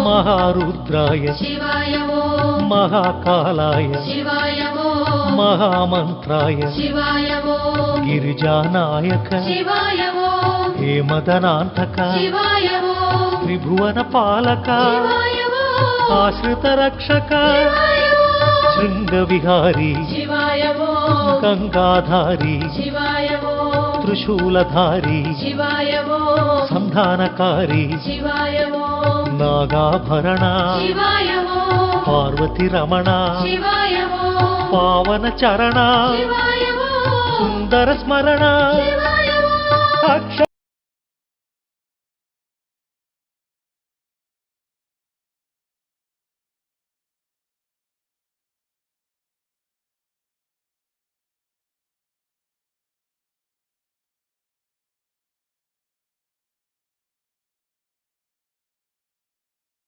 महारुद्राय शिवाय वो महाकालाय शिवाय वो महामंत्राय शिवाय वो गिरिजानायक शिवाय वो हेमदनांतक शिवाय वो त्रिभुवन पालक शिवाय वो आश्रित रक्षक शिवाय वो शृंगविहारी शिवाय वो गंगाधारी शिवाय वो त्रिशूलधारी शिवाय वो संधानकारी शिवाय वो नागाभरण शिवाय वो पार्वती रमण शिवाय वो पावन चरण शिवाय वो सुंदर स्मरण शिवाय वो अक्ष